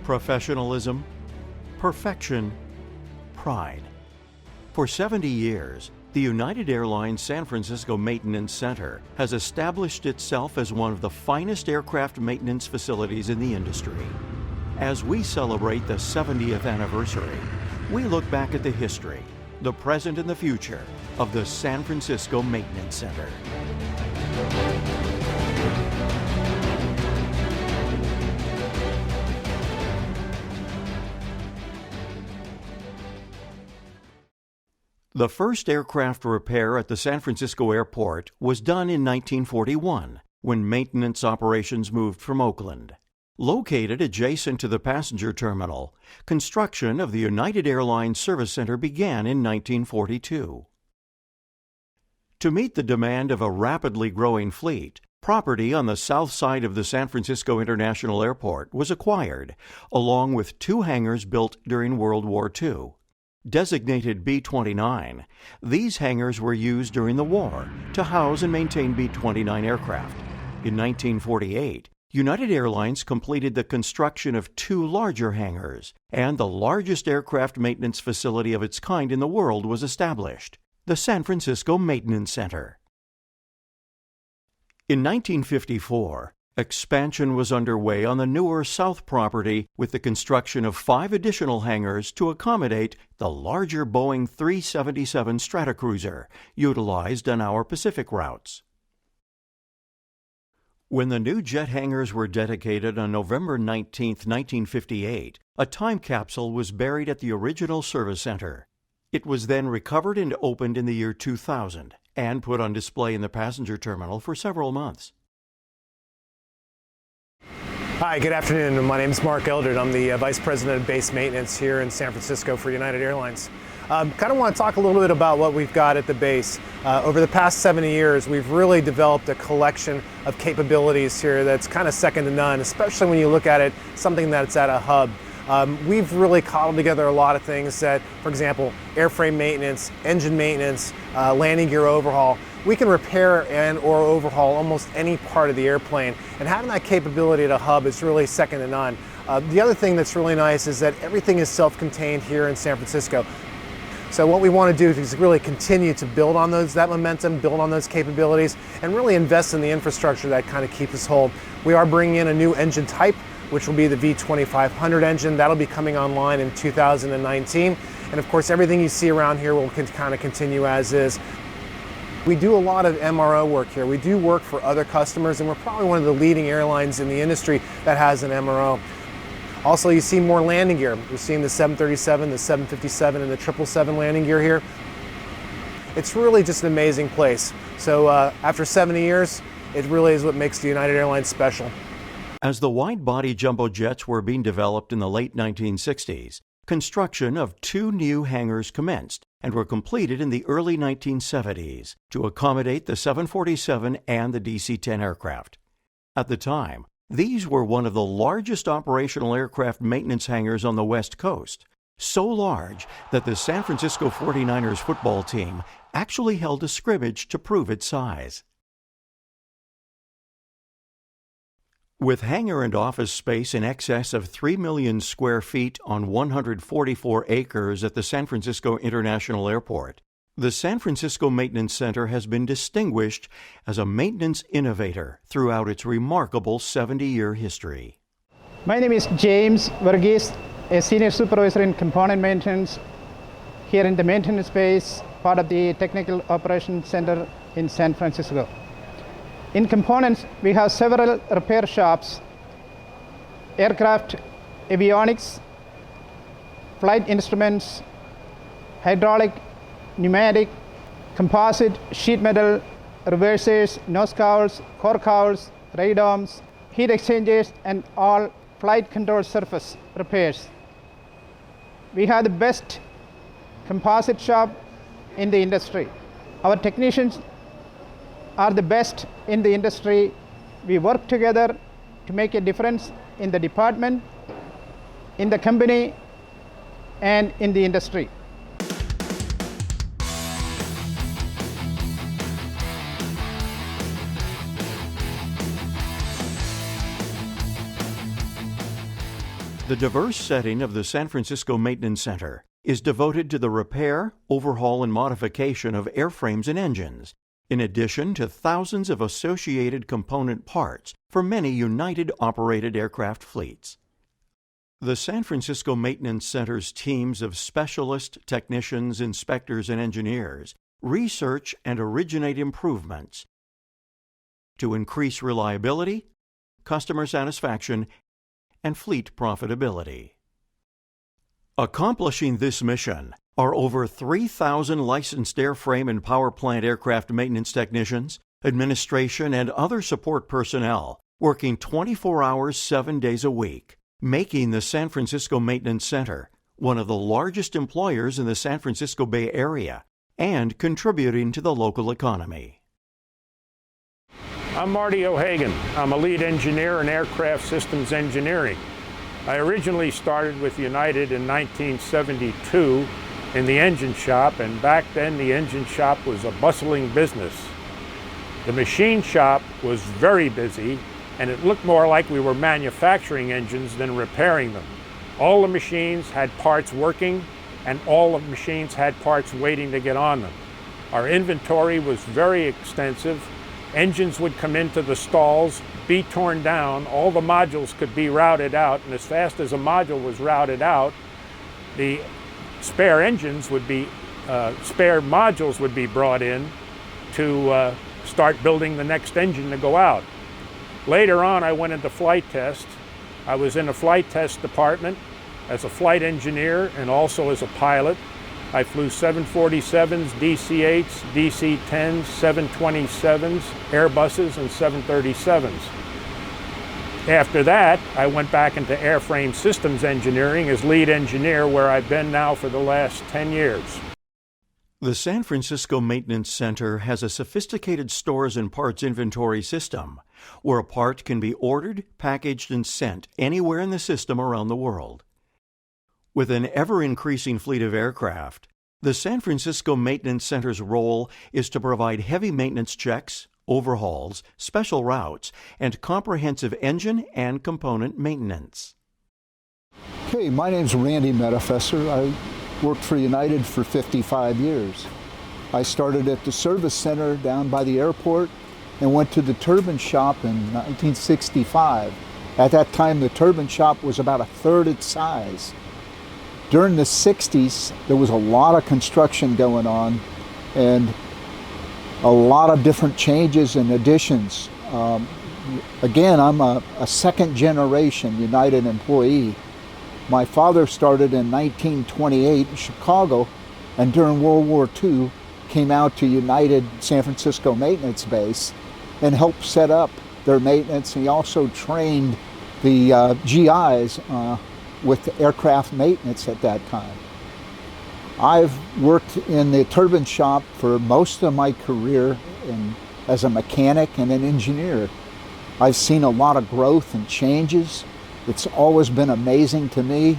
Professionalism, perfection, pride. For 70 years, the United Airlines San Francisco Maintenance Center has established itself as one of the finest aircraft maintenance facilities in the industry. As we celebrate the 70th anniversary, we look back at the history, the present and the future of the San Francisco Maintenance Center. The first aircraft repair at the San Francisco airport was done in 1941, when maintenance operations moved from Oakland. Located adjacent to the passenger terminal, construction of the United Airlines Service Center began in 1942. To meet the demand of a rapidly growing fleet, property on the south side of the San Francisco International Airport was acquired, along with 2 hangars built during World War II. Designated B-29, these hangars were used during the war to house and maintain B-29 aircraft. In 1948, United Airlines completed the construction of 2 larger hangars, and the largest aircraft maintenance facility of its kind in the world was established, the San Francisco Maintenance Center. In 1954, expansion was underway on the newer south property with the construction of 5 additional hangars to accommodate the larger Boeing 377 Stratocruiser utilized on our Pacific routes. When the new jet hangars were dedicated on November 19, 1958, a time capsule was buried at the original service center. It was then recovered and opened in the year 2000 and put on display in the passenger terminal for several months. Hi, good afternoon. My name is Mark Eldred. I'm the Vice President of Base Maintenance here in San Francisco for United Airlines. Kind of want to talk a little bit about what we've got at the base. Over the past 70 years, we've really developed a collection of capabilities here that's kind of second to none, especially when you look at it, something that's at a hub. We've really cobbled together a lot of things that, for example, airframe maintenance, engine maintenance, landing gear overhaul. We can repair and or overhaul almost any part of the airplane, and having that capability at a hub is really second to none. The other thing that's really nice is that everything is self-contained here in San Francisco. So what we want to do is really continue to build on that momentum, build on those capabilities, and really invest in the infrastructure that kind of keeps us whole. We are bringing in a new engine type, which will be the V2500 engine. That'll be coming online in 2019. And of course, everything you see around here will kind of continue as is. We do a lot of MRO work here. We do work for other customers, and we're probably one of the leading airlines in the industry that has an MRO. Also, you see more landing gear. You're seeing the 737, the 757, and the 777 landing gear here. It's really just an amazing place. So after 70 years, it really is what makes the United Airlines special. As the wide-body jumbo jets were being developed in the late 1960s, construction of 2 new hangars commenced and were completed in the early 1970s to accommodate the 747 and the DC-10 aircraft. At the time, these were one of the largest operational aircraft maintenance hangars on the West Coast, so large that the San Francisco 49ers football team actually held a scrimmage to prove its size. With hangar and office space in excess of 3 million square feet on 144 acres at the San Francisco International Airport, the San Francisco Maintenance Center has been distinguished as a maintenance innovator throughout its remarkable 70-year history. My name is James Verghese, a senior supervisor in component maintenance here in the maintenance space, part of the Technical Operations Center in San Francisco. In components, we have several repair shops, aircraft, avionics, flight instruments, hydraulic, pneumatic, composite, sheet metal, reversers, nose cowls, core cowls, radomes, heat exchangers, and all flight control surface repairs. We have the best composite shop in the industry. Our technicians are the best in the industry. We work together to make a difference in the department, in the company, and in the industry. The diverse setting of the San Francisco Maintenance Center is devoted to the repair, overhaul, and modification of airframes and engines, in addition to thousands of associated component parts for many United-operated aircraft fleets. The San Francisco Maintenance Center's teams of specialist technicians, inspectors, and engineers research and originate improvements to increase reliability, customer satisfaction, and fleet profitability. Accomplishing this mission are over 3,000 licensed airframe and power plant aircraft maintenance technicians, administration, and other support personnel working 24 hours, 7 days a week, making the San Francisco Maintenance Center one of the largest employers in the San Francisco Bay Area and contributing to the local economy. I'm Marty O'Hagan. I'm a lead engineer in aircraft systems engineering. I originally started with United in 1972 in the engine shop, and back then the engine shop was a bustling business. The machine shop was very busy, and it looked more like we were manufacturing engines than repairing them. All the machines had parts working, and all the machines had parts waiting to get on them. Our inventory was very extensive. Engines would come into the stalls, be torn down, all the modules could be routed out, and as fast as a module was routed out, the spare modules would be brought in to start building the next engine to go out. Later on, I went into flight test. I was in a flight test department as a flight engineer and also as a pilot. I flew 747s, DC-8s, DC-10s, 727s, Airbuses, and 737s. After that, I went back into airframe systems engineering as lead engineer, where I've been now for the last 10 years. The San Francisco Maintenance Center has a sophisticated stores and parts inventory system where a part can be ordered, packaged, and sent anywhere in the system around the world. With an ever-increasing fleet of aircraft, the San Francisco Maintenance Center's role is to provide heavy maintenance checks, overhauls, special routes, and comprehensive engine and component maintenance. Okay, my name's Randy Metafesser. I worked for United for 55 years. I started at the service center down by the airport and went to the turbine shop in 1965. At that time, the turbine shop was about a third its size. During the 60s, there was a lot of construction going on and a lot of different changes and additions. Again, I'm a second generation United employee. My father started in 1928 in Chicago, and during World War II came out to United San Francisco Maintenance Base and helped set up their maintenance. He also trained the GIs with aircraft maintenance at that time. I've worked in the turbine shop for most of my career as a mechanic and an engineer. I've seen a lot of growth and changes. It's always been amazing to me.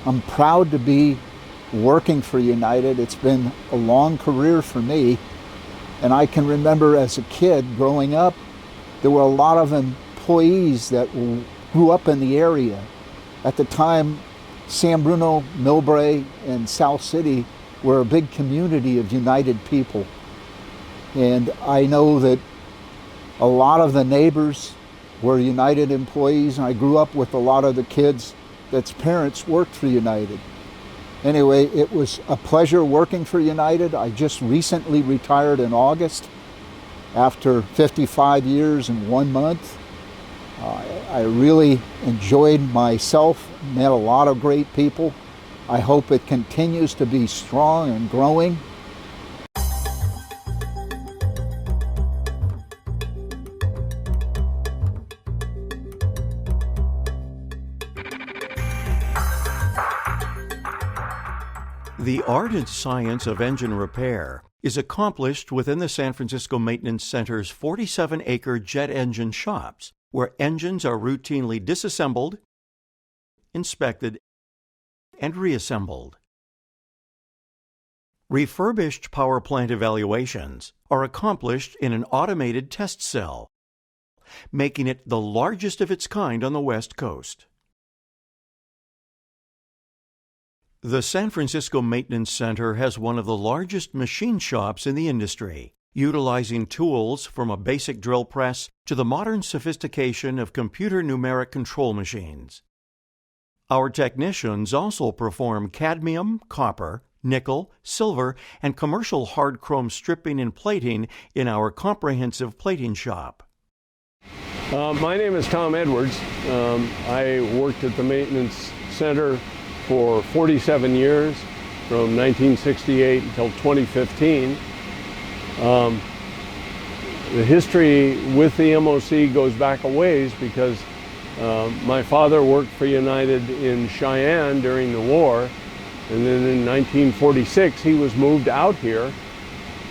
I'm proud to be working for United. It's been a long career for me. And I can remember as a kid growing up, there were a lot of employees that grew up in the area. At the time, San Bruno, Millbrae, and South City were a big community of United people. And I know that a lot of the neighbors were United employees, and I grew up with a lot of the kids that's parents worked for United. Anyway, it was a pleasure working for United. I just recently retired in August after 55 years and 1 month. I really enjoyed myself, met a lot of great people. I hope it continues to be strong and growing. The art and science of engine repair is accomplished within the San Francisco Maintenance Center's 47-acre jet engine shops, where engines are routinely disassembled, inspected, and reassembled. Refurbished power plant evaluations are accomplished in an automated test cell, making it the largest of its kind on the West Coast. The San Francisco Maintenance Center has one of the largest machine shops in the industry, utilizing tools from a basic drill press to the modern sophistication of computer numeric control machines. Our technicians also perform cadmium, copper, nickel, silver, and commercial hard chrome stripping and plating in our comprehensive plating shop. My name is Tom Edwards. I worked at the Maintenance Center for 47 years, from 1968 until 2015. The history with the MOC goes back a ways because my father worked for United in Cheyenne during the war, and then in 1946 he was moved out here.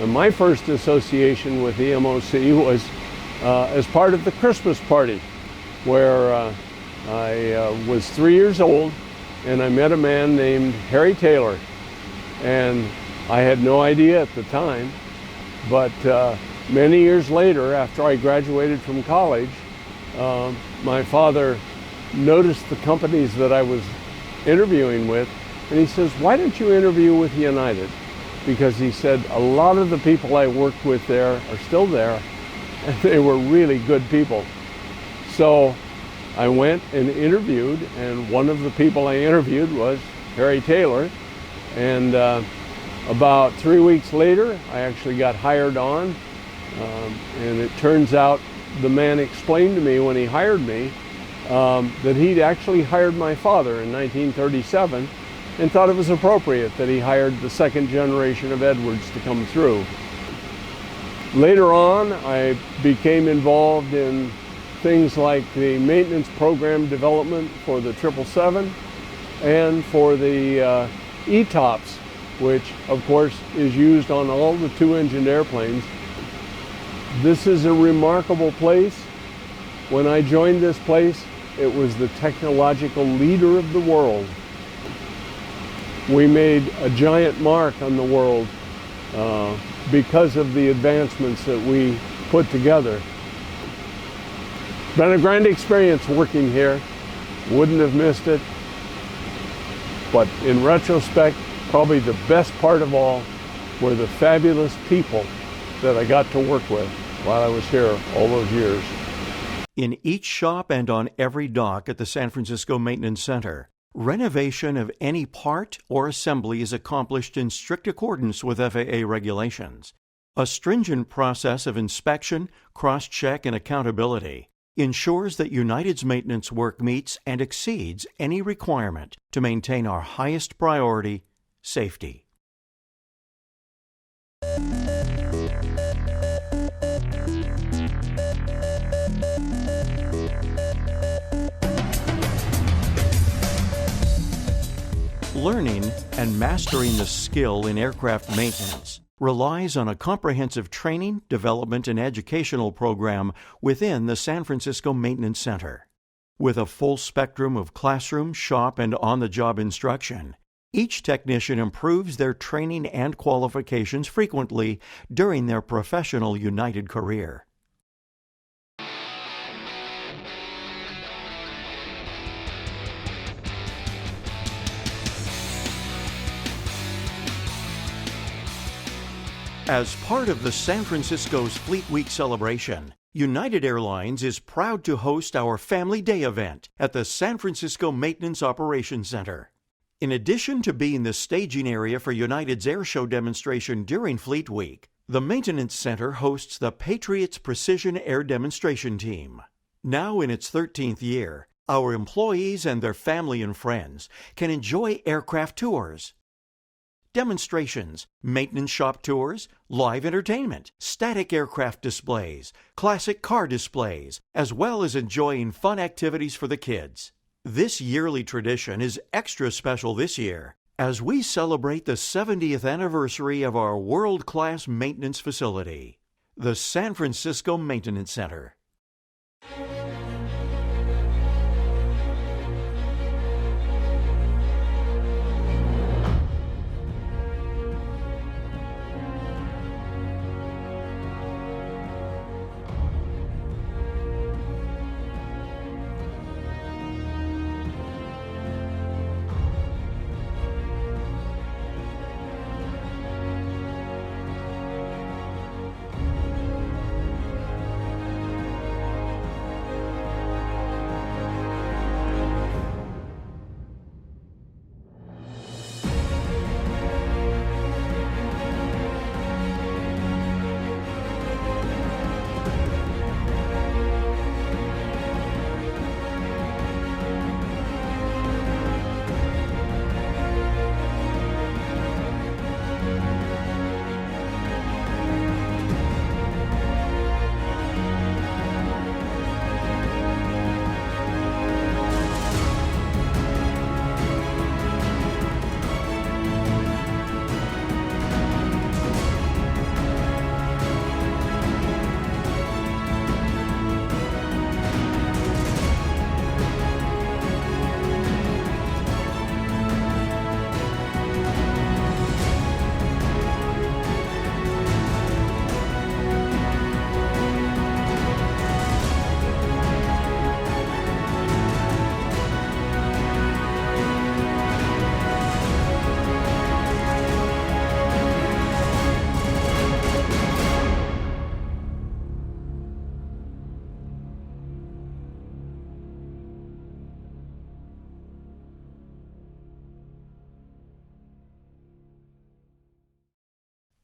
And my first association with the MOC was as part of the Christmas party, where I was 3 years old and I met a man named Harry Taylor. And I had no idea at the time, but many years later, after I graduated from college, my father noticed the companies that I was interviewing with, and he says, "Why don't you interview with United?" Because he said, a lot of the people I worked with there are still there, and they were really good people. So I went and interviewed, and one of the people I interviewed was Harry Taylor. And about 3 weeks later, I actually got hired on. And it turns out the man explained to me when he hired me that he'd actually hired my father in 1937 and thought it was appropriate that he hired the second generation of Edwards to come through. Later on, I became involved in things like the maintenance program development for the 777 and for the ETOPS, which of course is used on all the two-engine airplanes. This is a remarkable place. When I joined this place, it was the technological leader of the world. We made a giant mark on the world because of the advancements that we put together. Been a grand experience working here. Wouldn't have missed it. But in retrospect, probably the best part of all were the fabulous people that I got to work with while I was here all those years. In each shop and on every dock at the San Francisco Maintenance Center, renovation of any part or assembly is accomplished in strict accordance with FAA regulations. A stringent process of inspection, cross-check, and accountability ensures that United's maintenance work meets and exceeds any requirement to maintain our highest priority, safety. Learning and mastering the skill in aircraft maintenance relies on a comprehensive training, development, and educational program within the San Francisco Maintenance Center. With a full spectrum of classroom, shop, and on-the-job instruction, each technician improves their training and qualifications frequently during their professional United career. As part of the San Francisco's Fleet Week celebration, United Airlines is proud to host our Family Day event at the San Francisco Maintenance Operations Center. In addition to being the staging area for United's airshow demonstration during Fleet Week, the Maintenance Center hosts the Patriots Precision Air Demonstration Team. Now in its 13th year, our employees and their family and friends can enjoy aircraft tours, demonstrations, maintenance shop tours, live entertainment, static aircraft displays, classic car displays, as well as enjoying fun activities for the kids. This yearly tradition is extra special this year as we celebrate the 70th anniversary of our world-class maintenance facility, the San Francisco Maintenance Center.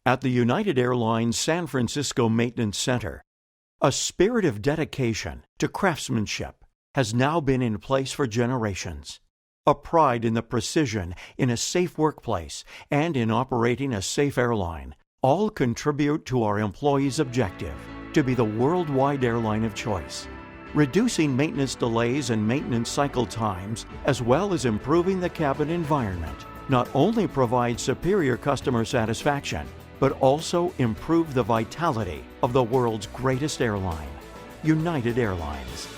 At the United Airlines San Francisco Maintenance Center, a spirit of dedication to craftsmanship has now been in place for generations. A pride in the precision in a safe workplace and in operating a safe airline all contribute to our employees' objective to be the worldwide airline of choice. Reducing maintenance delays and maintenance cycle times, as well as improving the cabin environment, not only provides superior customer satisfaction, but also improve the vitality of the world's greatest airline, United Airlines.